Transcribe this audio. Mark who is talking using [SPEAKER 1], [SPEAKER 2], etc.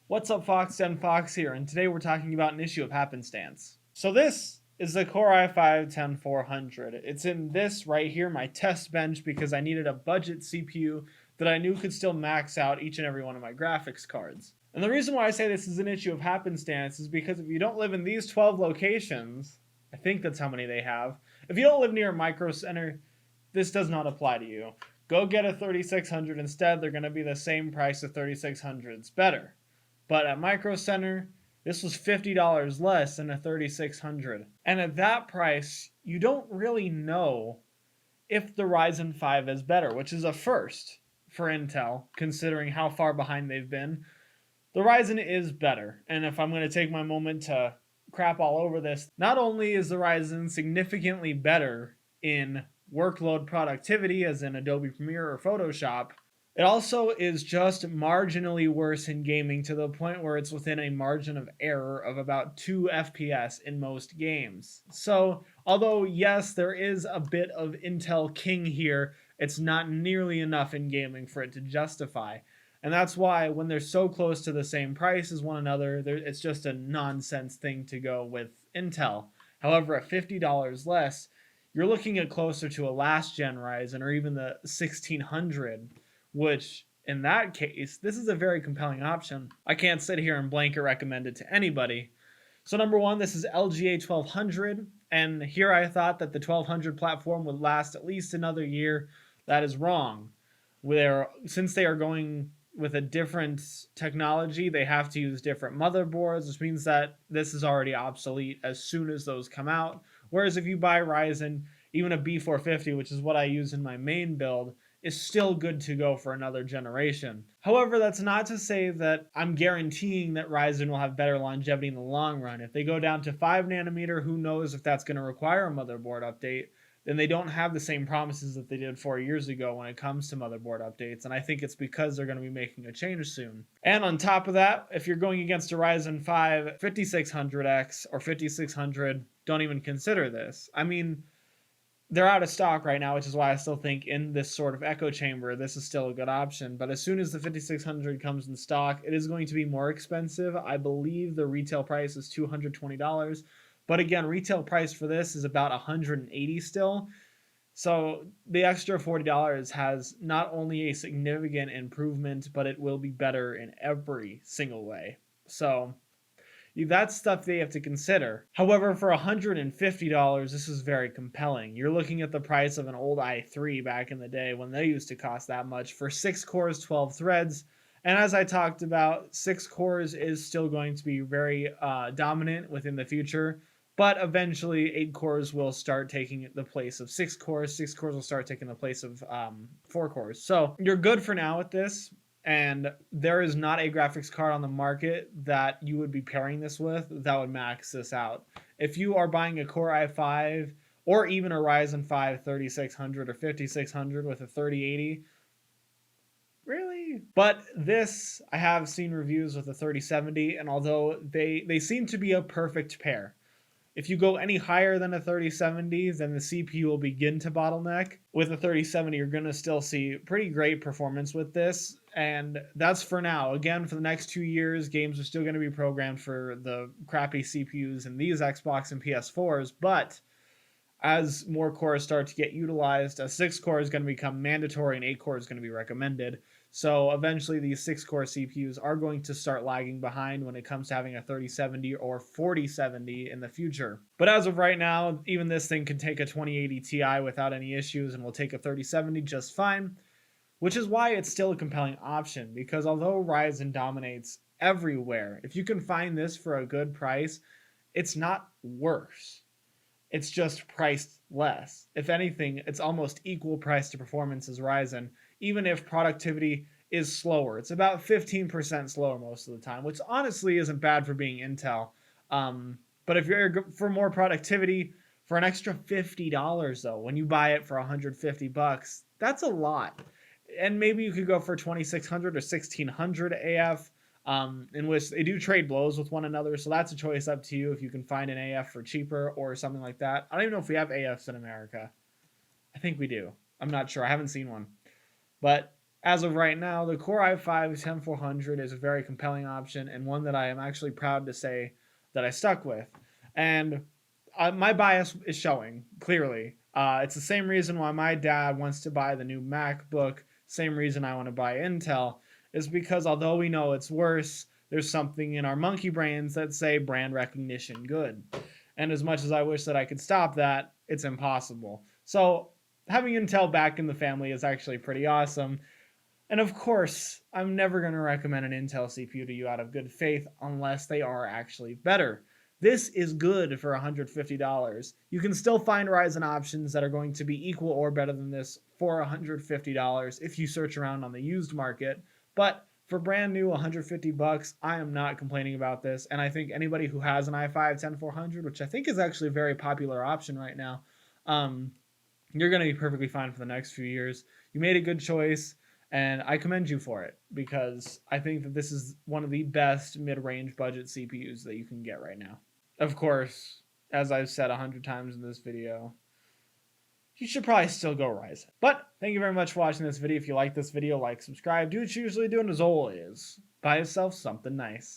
[SPEAKER 1] What's up, Fox? Den Fox here, and today we're talking about an issue of happenstance. So this is the Core i5-10400. It's in this right here, my test bench, because I needed a budget CPU that I knew could still max out each and every one of my graphics cards. And the reason why I say this is an issue of happenstance is because if you don't live in these 12 locations, I think that's how many they have, if you don't live near a Micro Center, this does not apply to you. Go get a 3600 instead. They're going to be the same price of 3600s. Better. But at Micro Center, this was $50 less than a 3600. And at that price, you don't really know if the Ryzen 5 is better, which is a first for Intel, considering how far behind they've been. The Ryzen is better, and if I'm going to take my moment to crap all over this, not only is the Ryzen significantly better in workload productivity, as in Adobe Premiere or Photoshop, it also is just marginally worse in gaming to the point where it's within a margin of error of about 2 FPS in most games. So, although yes, there is a bit of Intel king here, it's not nearly enough in gaming for it to justify. And that's why when they're so close to the same price as one another, it's just a nonsense thing to go with Intel. However, at $50 less, you're looking at closer to a last gen Ryzen or even the 1600, which in that case, this is a very compelling option. I can't sit here and blanket recommend it to anybody. So number one, this is LGA 1200, and here I thought that the 1200 platform would last at least another year. That is wrong. Since they are going with a different technology, they have to use different motherboards, which means that this is already obsolete as soon as those come out. Whereas if you buy Ryzen, even a B450, which is what I use in my main build, is still good to go for another generation. However, that's not to say that I'm guaranteeing that Ryzen will have better longevity in the long run. If they go down to 5 nanometer, who knows if that's going to require a motherboard update. Then they don't have the same promises that they did 4 years ago when it comes to motherboard updates, and I think it's because they're going to be making a change soon. And on top of that, if you're going against a Ryzen 5 5600X or 5600, don't even consider this. I mean, they're out of stock right now, which is why I still think in this sort of echo chamber, this is still a good option. But as soon as the 5600 comes in stock, it is going to be more expensive. I believe the retail price is $220. But again, retail price for this is about $180 still. So the extra $40 has not only a significant improvement, but it will be better in every single way. So that's stuff they have to consider. However, for $150, this is very compelling. You're looking at the price of an old i3 back in the day when they used to cost that much for 6 cores, 12 threads. And as I talked about, 6 cores is still going to be very dominant within the future. But eventually, 8 cores will start taking the place of 6 cores. 6 cores will start taking the place of 4 cores. So you're good for now with this. And there is not a graphics card on the market that you would be pairing this with that would max this out. If you are buying a Core i5 or even a Ryzen 5 3600 or 5600 with a 3080, really? But this, I have seen reviews with a 3070, and although they seem to be a perfect pair. If you go any higher than a 3070, then the CPU will begin to bottleneck. With a 3070, you're going to still see pretty great performance with this, and that's for now. Again, for the next 2 years, games are still going to be programmed for the crappy CPUs in these Xbox and PS4s, but as more cores start to get utilized, a 6 core is going to become mandatory and 8 core is going to be recommended. So eventually these 6 core CPUs are going to start lagging behind when it comes to having a 3070 or 4070 in the future. But as of right now, even this thing can take a 2080 Ti without any issues and will take a 3070 just fine, which is why it's still a compelling option, because although Ryzen dominates everywhere, if you can find this for a good price, it's not worse. It's just priced less. If anything, it's almost equal price to performance as Ryzen, even if productivity is slower. It's about 15% slower most of the time, which honestly isn't bad for being Intel. But if you're for more productivity, for an extra $50 though, when you buy it for $150, that's a lot. And maybe you could go for 2600 or 1600 AF. In which they do trade blows with one another, so that's a choice up to you if you can find an AF for cheaper or something like that. I don't even know if we have AFs in America. I think we do. I'm not sure. I haven't seen one. But as of right now, the Core i5-10400 is a very compelling option and one that I am actually proud to say that I stuck with. And my bias is showing clearly. It's the same reason why my dad wants to buy the new MacBook, same reason I want to buy Intel, is because although we know it's worse, there's something in our monkey brains that say brand recognition good. And as much as I wish that I could stop that, it's impossible. So having Intel back in the family is actually pretty awesome. And of course, I'm never going to recommend an Intel CPU to you out of good faith unless they are actually better. This is good for $150. You can still find Ryzen options that are going to be equal or better than this for $150 if you search around on the used market. But for brand new $150, I am not complaining about this. And I think anybody who has an i5-10400, which I think is actually a very popular option right now, you're going to be perfectly fine for the next few years. You made a good choice. And I commend you for it because I think that this is one of the best mid-range budget CPUs that you can get right now. Of course, as I've said 100 times in this video, you should probably still go Ryzen. But thank you very much for watching this video. If you like this video, like, subscribe, do what you usually do, and as always, buy yourself something nice.